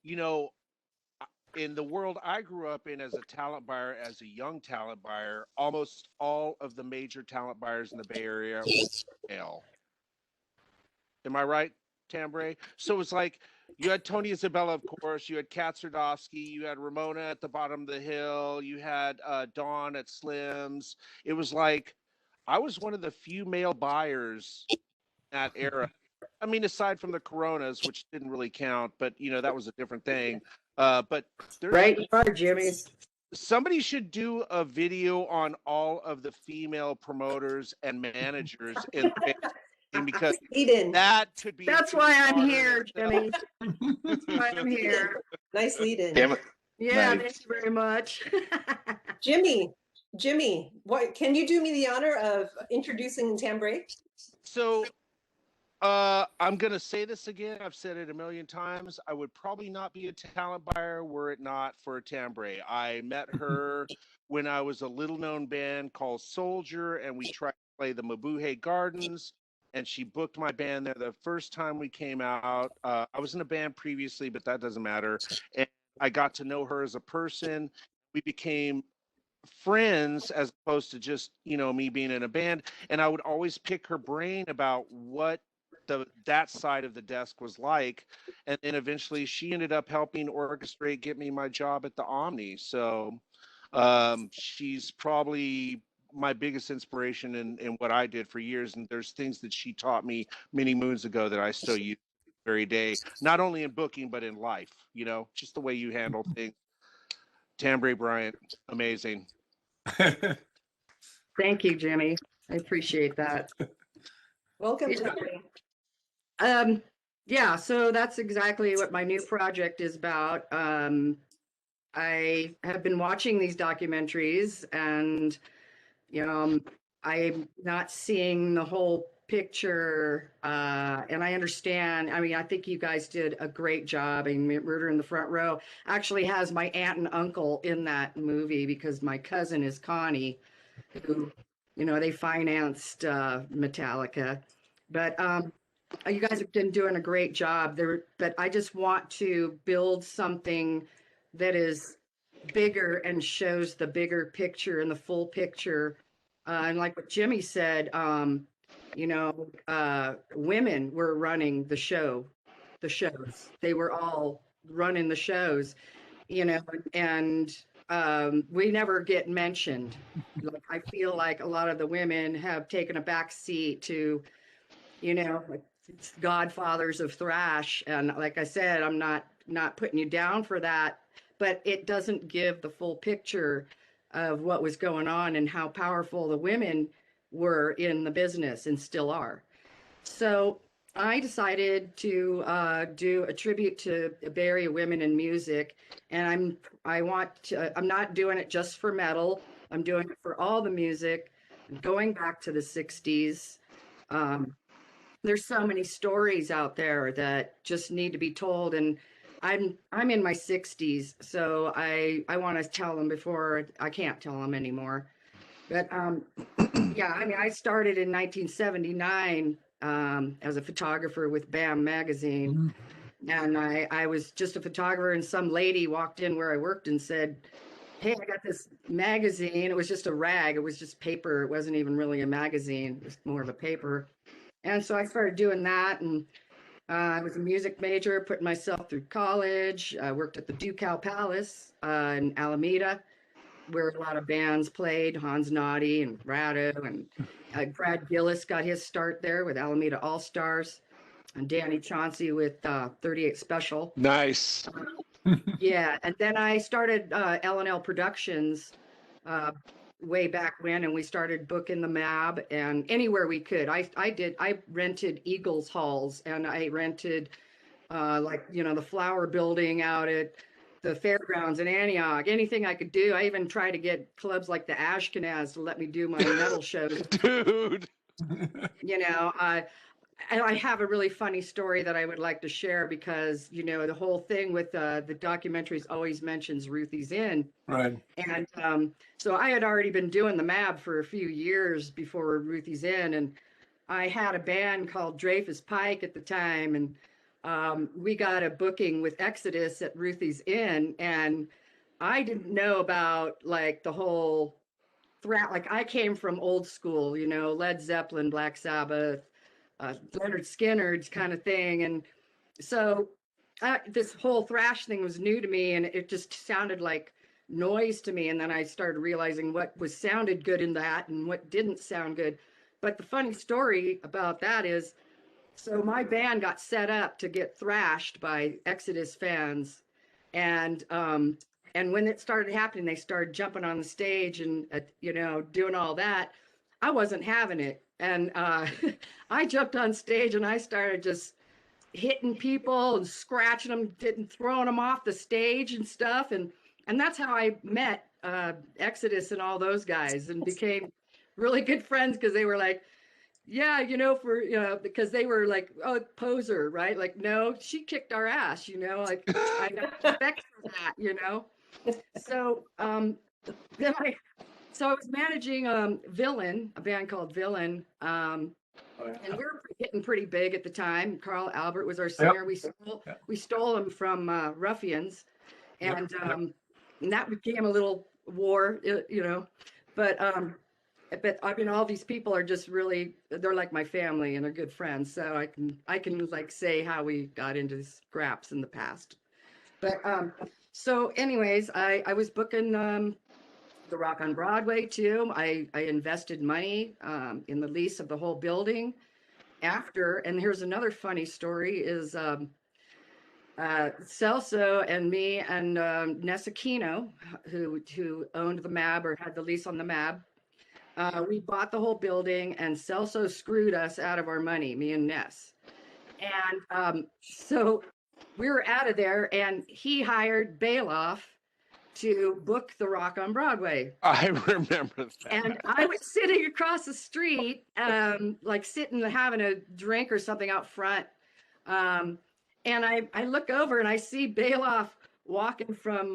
you know, in the world I grew up in as a talent buyer, as a young talent buyer, almost all of the major talent buyers in the Bay Area were male. Am I right, Tambre? So it's like you had Tony Isabella, of course. You had Kat Sardowski. You had Ramona at the bottom of the hill. You had Dawn at Slim's. It was like I was one of the few male buyers that era. I mean, aside from the Coronas, which didn't really count, but that was a different thing. But there's Right, you are, Jimmy. somebody should do a video on all of the female promoters and managers in the game because that could be. That's why I'm here, Jimmy. That's why I'm here. Nice lead in. Yeah, Nice. thank you very much. Jimmy, what can you do me the honor of introducing Tambre? So I'm going to say this again. I've said it a million times. I would probably not be a talent buyer were it not for Tambre. I met her when I was a little known band called Soldier, and we tried to play the Mabuhay Gardens, and she booked my band there the first time we came out. I was in a band previously, but that doesn't matter. And I got to know her as a person. We became friends as opposed to just, me being in a band. And I would always pick her brain about what that side of the desk was like, and then eventually she ended up helping orchestrate get me my job at the Omni. So she's probably my biggest inspiration in what I did for years, and there's things that she taught me many moons ago that I still use every day, not only in booking but in life, just the way you handle things. Tambre Bryant, amazing. Thank you, Jimmy. I appreciate that. Welcome, Tambre. Yeah, so that's exactly what my new project is about. I have been watching these documentaries, and I'm not seeing the whole picture, and I understand. I mean, I think you guys did a great job. I mean, Murder in the Front Row actually has my aunt and uncle in that movie because my cousin is Connie, who, they financed Metallica. But you guys have been doing a great job there, but I just want to build something that is bigger and shows the bigger picture and the full picture. And like what Jimmy said, women were running the shows. They were all running the shows, and we never get mentioned. Like, I feel like a lot of the women have taken a back seat to, like, it's godfathers of thrash. And like I said, I'm not putting you down for that, but it doesn't give the full picture of what was going on and how powerful the women were in the business and still are. So I decided to do a tribute to Bay Area women in music, and I'm not doing it just for metal. I'm doing it for all the music, going back to the 60s. There's so many stories out there that just need to be told, and I'm in my 60s, so I want to tell them before I can't tell them anymore. But yeah, I mean, I started in 1979 as a photographer with BAM magazine, and I was just a photographer, and some lady walked in where I worked and said, "Hey, I got this magazine." It was just a rag. It was just paper. It wasn't even really a magazine. It was more of a paper. And so I started doing that, and I was a music major, putting myself through college. I worked at the Ducal Palace in Alameda, where a lot of bands played, Hans Naughty and Rado, and Brad Gillis got his start there with Alameda All-Stars, and Danny Chauncey with 38 Special. Nice. Yeah, and then I started L&L Productions way back when, and we started booking the MAB and anywhere we could. I rented Eagles halls, and I rented the Flower Building out at the fairgrounds in Antioch, anything I could do. I even tried to get clubs like the Ashkenaz to let me do my metal shows. Dude. And I have a really funny story that I would like to share because, the whole thing with the documentaries always mentions Ruthie's Inn. Right. And so I had already been doing the MAB for a few years before Ruthie's Inn. And I had a band called Dreyfus Pike at the time. And we got a booking with Exodus at Ruthie's Inn, and I didn't know about like the whole threat. Like I came from old school, you know, Led Zeppelin, Black Sabbath, Leonard Skinner's kind of thing. And so this whole thrash thing was new to me, and it just sounded like noise to me. And then I started realizing what was sounded good in that and what didn't sound good. But the funny story about that is, so my band got set up to get thrashed by Exodus fans, and when it started happening, they started jumping on the stage and you know, doing all that. I wasn't having it, and I jumped on stage and I started just hitting people and scratching them, throwing them off the stage and stuff, and that's how I met Exodus and all those guys, and became really good friends because they were like, yeah, you know, for, you know, because they were like, oh, poser, right? Like, no, she kicked our ass, you know, like I got respect for that, you know. So then I was managing Villain, a band called Villain, and we were getting pretty big at the time. Carl Albert was our singer. We stole him from Ruffians, and that became a little war, you know. But I mean, all these people are just really, they're like my family and they're good friends. So I can like say how we got into scraps in the past. But so anyways, I was booking the Rock on Broadway too. I invested money in the lease of the whole building after. And here's another funny story is Celso and me and Nessa Kino, who owned the MAB or had the lease on the MAB. We bought the whole building, and Celso screwed us out of our money, me and Ness. And so we were out of there, and he hired Bailoff to book the Rock on Broadway. I remember that. And I was sitting across the street, like sitting having a drink or something out front. And I look over and I see Bailoff walking from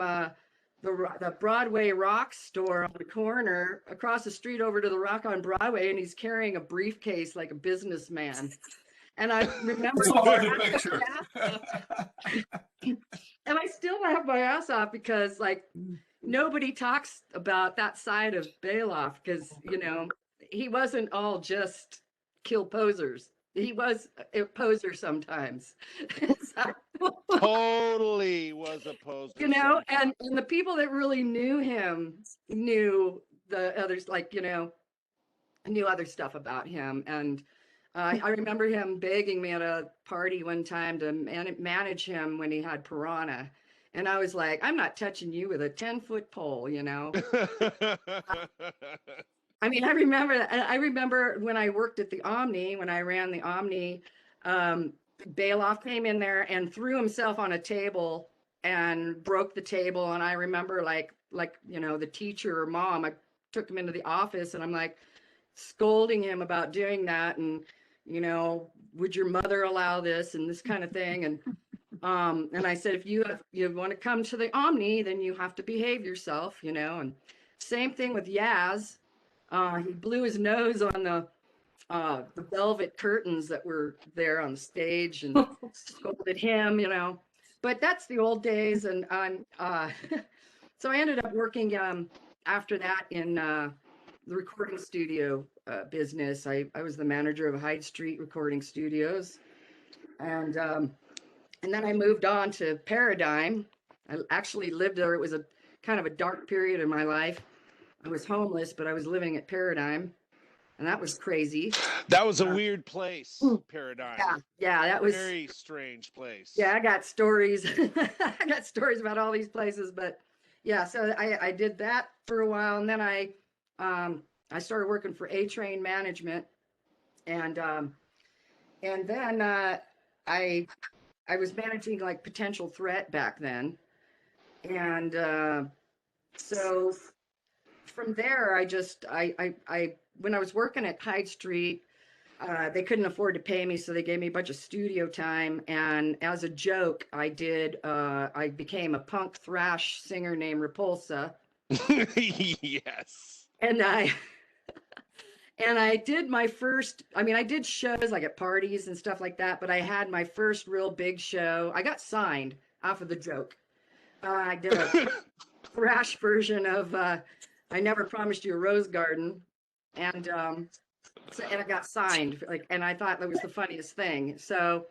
the Broadway Rock store on the corner across the street over to the Rock on Broadway, and he's carrying a briefcase like a businessman. And I remember the picture. and I still laugh my ass off because like nobody talks about that side of Bailoff, because you know, he wasn't all just kill posers. He was a poser sometimes. Totally was a poser. You know, and the people that really knew him knew the others, like, you know, knew other stuff about him. And I remember him begging me at a party one time to manage him when he had piranha. And I was like, I'm not touching you with a 10-foot pole, you know. I mean, I remember when I worked at the Omni, when I ran the Omni, Bailoff came in there and threw himself on a table and broke the table. And I remember like, you know, the teacher or mom, I took him into the office and I'm like scolding him about doing that. And, you know, would your mother allow this and this kind of thing? And I said, if you want to come to the Omni, then you have to behave yourself, you know. And same thing with Yaz. He blew his nose on the velvet curtains that were there on the stage and scolded him, you know. But that's the old days. And so I ended up working after that in the recording studio business. I was the manager of Hyde Street Recording Studios. And then I moved on to Paradigm. I actually lived there. It was a kind of a dark period in my life. I was homeless, but I was living at Paradigm, and that was crazy. That was a weird place, Paradigm. Yeah, that was very strange place. Yeah, I got stories. I got stories about all these places, but yeah, so I did that for a while, and then I started working for A-Train Management, and then I was managing like Potential Threat back then, and so from there, I when I was working at Hyde Street, they couldn't afford to pay me, so they gave me a bunch of studio time. And as a joke, I became a punk thrash singer named Repulsa. Yes. And And I did my first, I mean, I did shows like at parties and stuff like that, but I had my first real big show. I got signed off of the joke. I did a thrash version of I Never Promised You a Rose Garden. And and I got signed, like, and I thought that was the funniest thing. So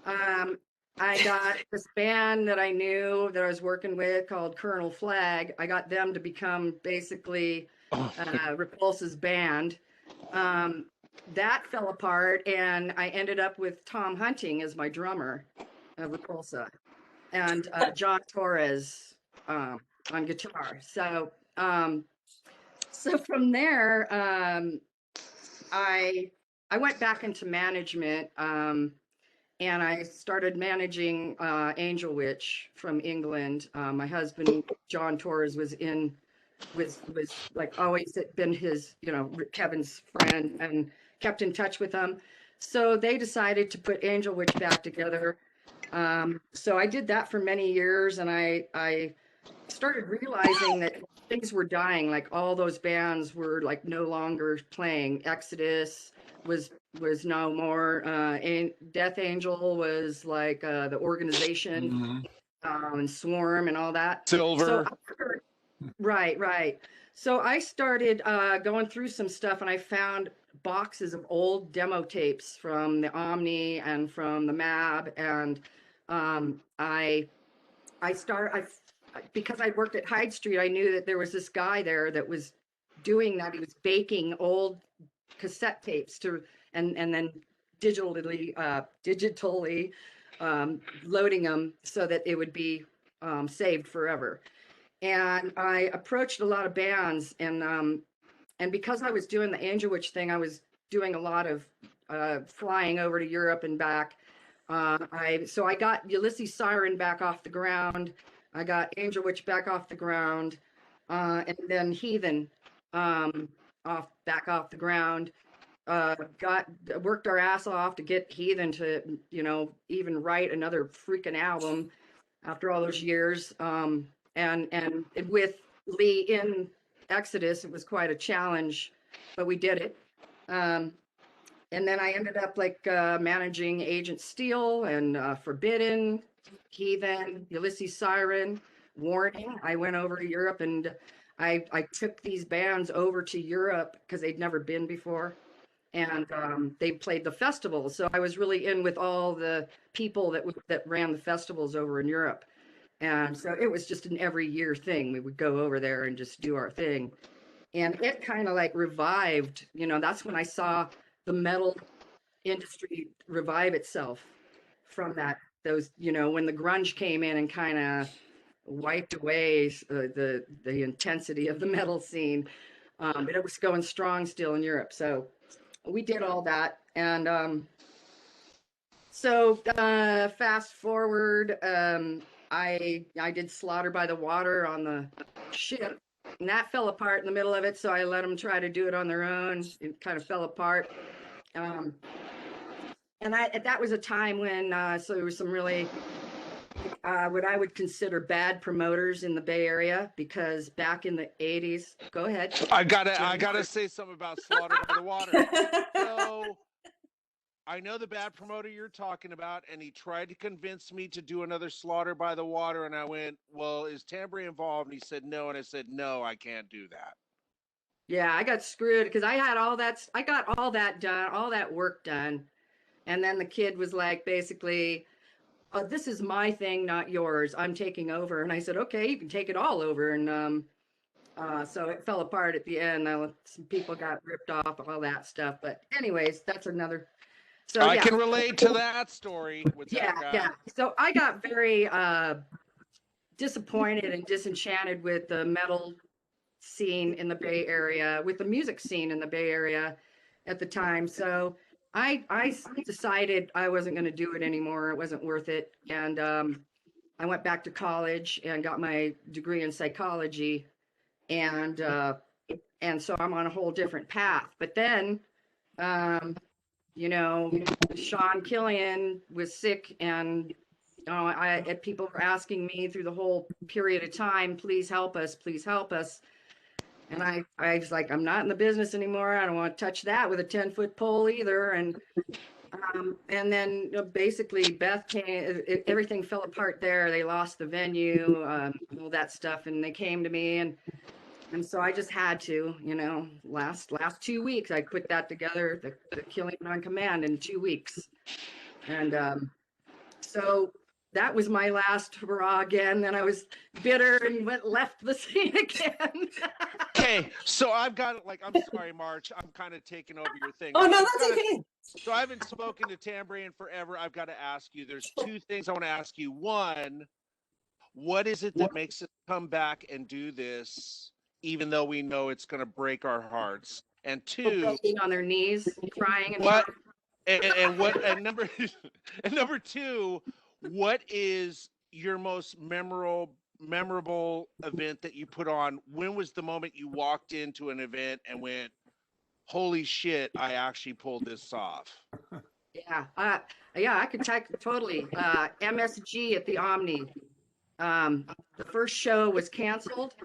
I got this band that I knew that I was working with called Colonel Flag. I got them to become basically Repulsa's band. That fell apart, and I ended up with Tom Hunting as my drummer of Repulsa, and John Torres on guitar. So from there, I went back into management, and I started managing Angel Witch from England. My husband John Torres was like always been his, Kevin's friend, and kept in touch with him. So they decided to put Angel Witch back together. So I did that for many years, and I started realizing that things were dying. Like all those bands were like no longer playing. Exodus was no more. Death Angel was like the organization, and Swarm and all that. Silver. Right. So I started going through some stuff, and I found boxes of old demo tapes from the Omni and from the Mab, and because I worked at Hyde Street, I knew that there was this guy there that was doing that. He was baking old cassette tapes and then digitally loading them so that it would be saved forever. And I approached a lot of bands, and because I was doing the Angel Witch thing, I was doing a lot of flying over to Europe and back. So I got Ulysses Siren back off the ground. I got Angel Witch back off the ground, and then Heathen back off the ground. Worked our ass off to get Heathen to, even write another freaking album after all those years. And with Lee in Exodus, it was quite a challenge, but we did it. And then I ended up managing Agent Steel and Forbidden, Heathen, Ulysses Siren, Warning. I went over to Europe, and I took these bands over to Europe because they'd never been before. And they played the festivals. So I was really in with all the people that ran the festivals over in Europe. And so it was just an every year thing. We would go over there and just do our thing. And it kind of revived, that's when I saw the metal industry revive itself from those, when the grunge came in and kind of wiped away the intensity of the metal scene. But it was going strong still in Europe. So we did all that. And so fast forward, I did Slaughter by the Water on the ship, and that fell apart in the middle of it. So I let them try to do it on their own. It kind of fell apart. And that was a time when so there was some really what I would consider bad promoters in the Bay Area, because back in the 80s, go ahead. I gotta say something about Slaughter by the Water. So I know the bad promoter you're talking about, and he tried to convince me to do another Slaughter by the Water, and I went, well, is Tambre involved? And he said no, and I said, no, I can't do that. Yeah, I got screwed because I got all that done, all that work done. And then the kid was like, basically, this is my thing, not yours. I'm taking over. And I said, okay, you can take it all over. And so it fell apart at the end. Some people got ripped off, all that stuff. But anyways, that's another. So I can relate to that story with that guy. Yeah. So I got very disappointed and disenchanted with the metal scene in the Bay Area, with the music scene in the Bay Area at the time. So I decided I wasn't going to do it anymore. It wasn't worth it. And I went back to college and got my degree in psychology. And so I'm on a whole different path. But then, Sean Killian was sick, and people were asking me through the whole period of time, please help us, please help us. And I was like, I'm not in the business anymore. I don't want to touch that with a 10-foot pole either. And then basically Beth came, everything fell apart there. They lost the venue, all that stuff. And they came to me and so I just had to, last 2 weeks, I put that together, the Killing on Command in 2 weeks. And so that was my last hurrah again. Then I was bitter and left the scene again. Okay, so I've got I'm sorry, March. I'm kind of taking over your thing. Oh, no, that's okay. So I haven't spoken to Tambre in forever. I've got to ask you. There's two things I want to ask you. One, what is it that makes us come back and do this, even though we know it's going to break our hearts? And two, being on their knees, crying and what? And number two, what is your most memorable event that you put on? When was the moment you walked into an event and went, holy shit, I actually pulled this off? Yeah, I could totally. MSG at the Omni. The first show was canceled,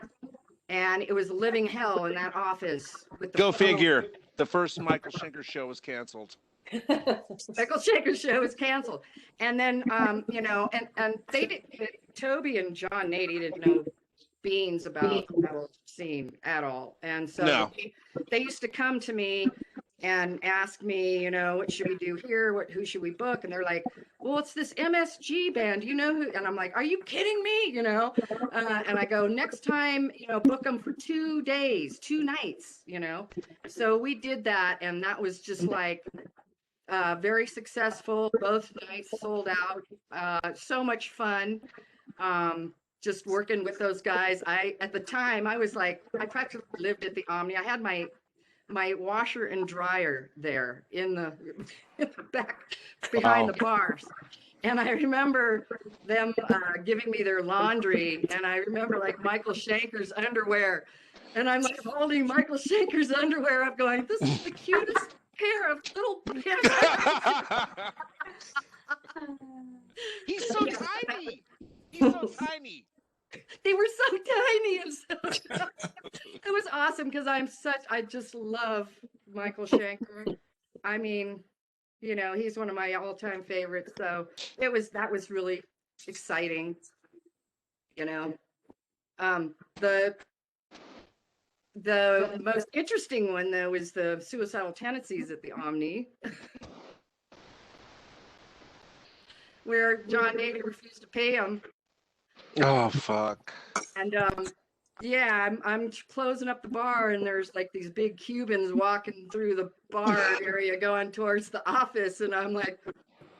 and it was living hell in that office. Go figure. The first Michael Schenker show was canceled. Michael Schenker show was canceled, and then and they did. Toby and John Nady didn't know beans about the metal scene at all, and so they used to come to me and ask me, what should we do here? Who should we book? And they're like, well, it's this MSG band. Do you know who? And I'm like, are you kidding me? And I go, next time, book them for 2 days, 2 nights, So we did that, and that was just like very successful. Both nights sold out. So much fun. Just working with those guys. At the time, I was like, I practically lived at the Omni. I had my washer and dryer there in the back behind the bars. And I remember them giving me their laundry. And I remember Michael Schenker's underwear. And I'm holding Michael Schenker's underwear up going, this is the cutest pair of little pants. He's so tiny. He's so tiny. They were so tiny, and so it was awesome because I just love Michael Schenker. I mean, he's one of my all-time favorites. So that was really exciting. The most interesting one though was the Suicidal Tendencies at the Omni, where John Nady refused to pay him. Oh fuck. And I'm closing up the bar, and there's these big Cubans walking through the bar area going towards the office, and I'm like,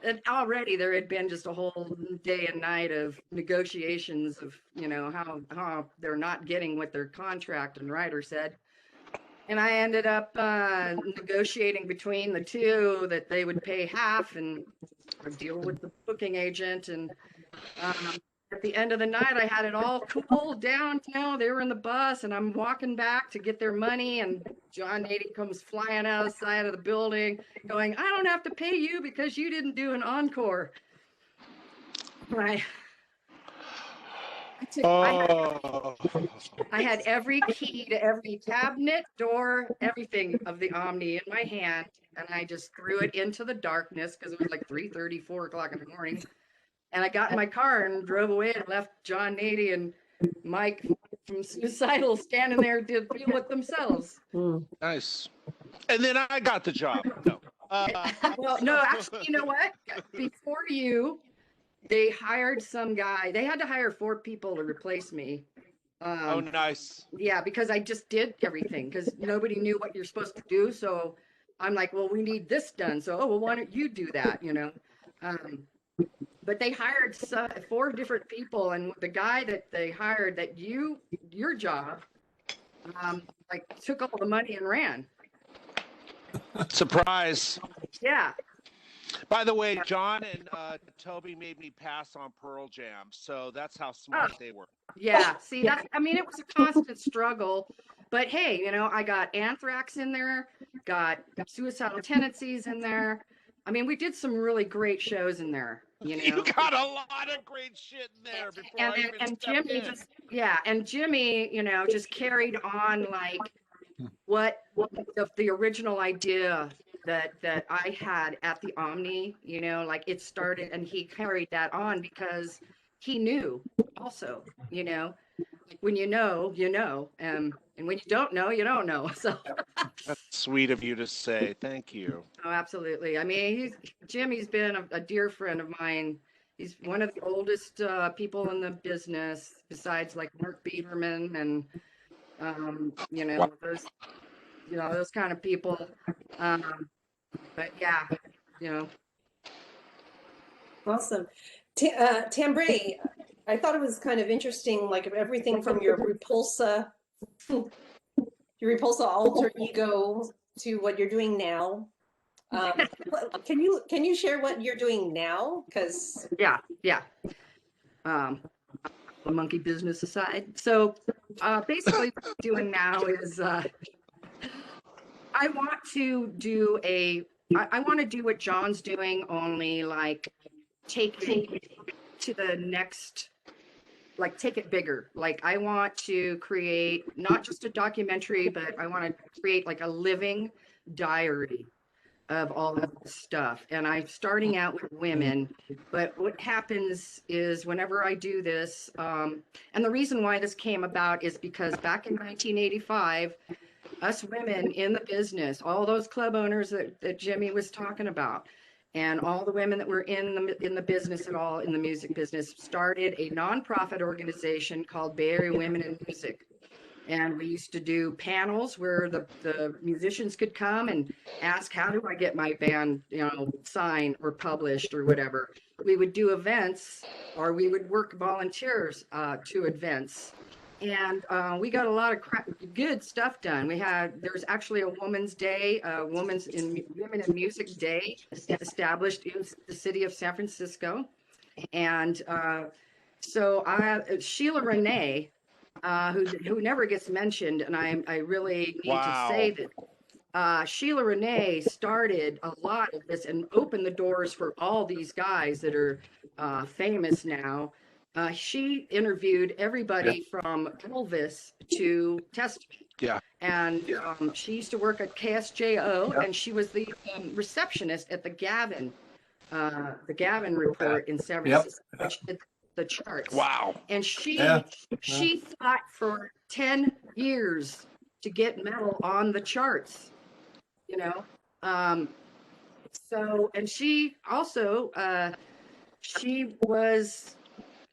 and already there had been just a whole day and night of negotiations of how they're not getting what their contract and writer said. And I ended up negotiating between the two that they would pay half and deal with the booking agent. And at the end of the night, I had it all cooled down. They were in the bus, and I'm walking back to get their money, and John Nady comes flying out of the side of the building going, I don't have to pay you because you didn't do an encore. I had every key to every cabinet, door, everything of the Omni in my hand, and I just threw it into the darkness because it was 3:30, 4 o'clock in the morning. And I got in my car and drove away and left John Nady and Mike from Suicidal standing there to deal with themselves. Nice. And then I got the job. No. Well, no, actually, you know what? Before you, they hired some guy. They had to hire 4 people to replace me. Oh, nice. Yeah, because I just did everything because nobody knew what you're supposed to do. So I'm like, well, we need this done. So, well, why don't you do that? But they hired 4 different people, and the guy that they hired your job, took all the money and ran. Surprise. Yeah. By the way, John and Toby made me pass on Pearl Jam, so that's how smart they were. Yeah. See, it was a constant struggle, but hey, I got Anthrax in there, got Suicidal Tendencies in there. We did some really great shows in there. You got a lot of great shit in there before I even and Jimmy in. yeah, and Jimmy, just carried on like what the original idea that I had at the Omni, like it started, and he carried that on because he knew also, like when you know, and when you don't know, you don't know. So, That's sweet of you to say. Thank you. oh, absolutely. I mean, Jimmy's been a dear friend of mine. He's one of the oldest people in the business, besides like Mark Biederman and those those kind of people. Um, but yeah, you know, Awesome. Tambre, I thought it was kind of interesting, like everything from your Repulsa alter ego to what you're doing now. Can you share what you're doing now? Because yeah. The monkey business aside. So basically what I'm doing now is I want to do I want to do what John's doing, only like take it to the next, like take it bigger. Like I want to create not just a documentary, but I want to create like a living diary of all of this stuff. And I'm starting out with women, but what happens is whenever I do this, and the reason why this came about is because back in 1985, us women in the business, all those club owners that Jimmy was talking about, and all the women that were in the business at all, in the music business, started a nonprofit organization called Bay Area Women in Music. And we used to do panels where the musicians could come and ask, how do I get my band, signed or published or whatever. We would do events, or we would work volunteers to events. And we got a lot of good stuff done. There's actually a Women's Day, Women in Music Day established in the city of San Francisco. And Sheila Renee, who never gets mentioned, and I really need to say that Sheila Renee started a lot of this and opened the doors for all these guys that are famous now. She interviewed everybody from Elvis to Testament. Yeah. And she used to work at KSJO, and she was the receptionist at the Gavin Report in San Francisco, which did the charts. Wow. And she fought for 10 years to get metal on the charts, and she also she was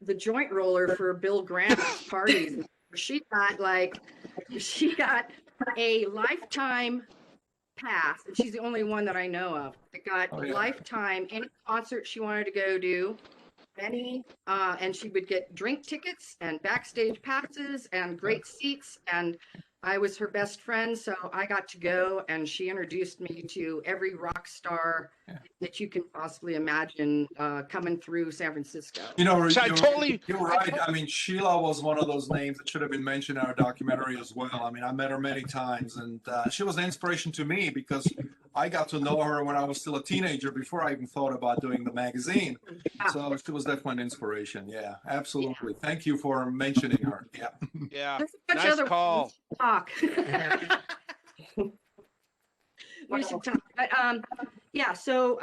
the joint roller for Bill Grant's parties. She got a lifetime pass, and she's the only one that I know of that got lifetime, any concert she wanted to go to, and she would get drink tickets and backstage passes and great seats, and I was her best friend, so I got to go, and she introduced me to every rock star that you can possibly imagine coming through San Francisco. You're right. I mean, Sheila was one of those names that should have been mentioned in our documentary as well. I mean, I met her many times, and she was an inspiration to me because I got to know her when I was still a teenager, before I even thought about doing the magazine. So she was definitely an inspiration. Yeah, absolutely. Yeah. Thank you for mentioning her. Yeah. Yeah. Nice call. Talk. We should talk. But, so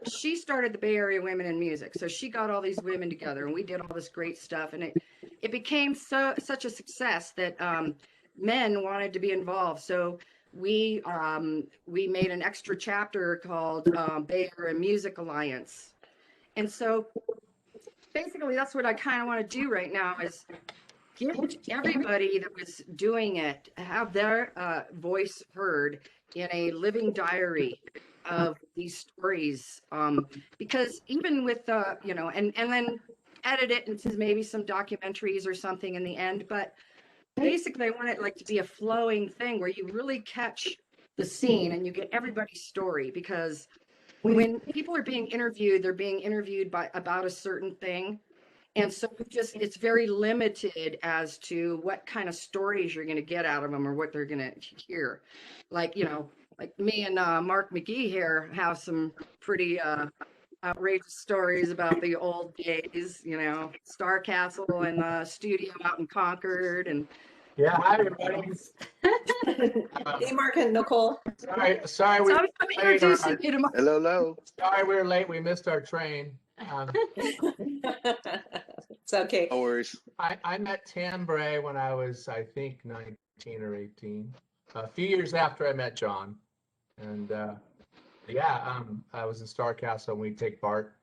she started the Bay Area Women in Music. So she got all these women together, and we did all this great stuff, and it became such a success that men wanted to be involved. So we made an extra chapter called Bay Area Music Alliance. And so basically that's what I kind of want to do right now, is give everybody that was doing it, have their voice heard in a living diary of these stories. Because even with and then edit it into maybe some documentaries or something in the end, but basically I want it like to be a flowing thing where you really catch the scene and you get everybody's story, because when people are being interviewed, they're being interviewed about a certain thing. And so it's very limited as to what kind of stories you're going to get out of them or what they're going to hear. Like me and Mark McGee here have some pretty outrageous stories about the old days, Star Castle and the studio out in Concord. And Yeah, hi everybody. Hey, Mark and Nicole. Sorry, so I'm late. introducing you to my. Hello. Sorry we were late. We missed our train. It's okay. No worries. I met Tambre when I was, I think, 19 or 18. A few years after I met John, and I was in Star Castle, and we'd take Bart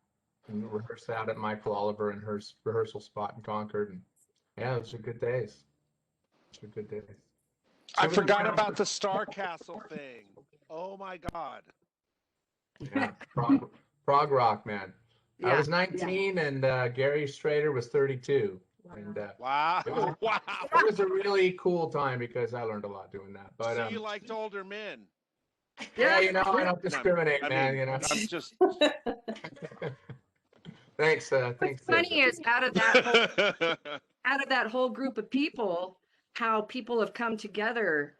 and rehearse out at Michael Oliver and her rehearsal spot in Concord. And yeah, those are good days. Those are good days. I forgot about the Star Castle thing. Oh my God. Yeah, prog rock, man. I Yeah, was 19 and Gary Strader was 32. And Wow. Wow. it was a really cool time because I learned a lot doing that. But So you liked older men. yeah, I don't discriminate, I man. mean, I'm just. Thanks. What's Thanks. funny is out of that whole group of people, how people have come together.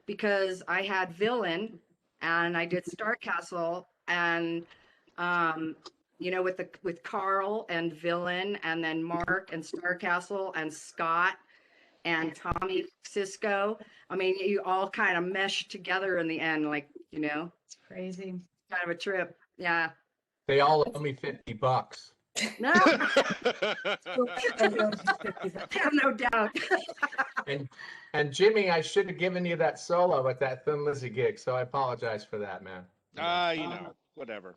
Because I had Villain, and I did Star Castle, and with Carl and Villain, and then Mark and Star Castle and Scott and Tommy Cisco. I mean, you all kind of meshed together in the end, It's crazy. kind of a trip. Yeah. They all owe me $50. No, no doubt. And Jimmy, I should have given you that solo at that Thin Lizzy gig, so I apologize for that, man. Whatever.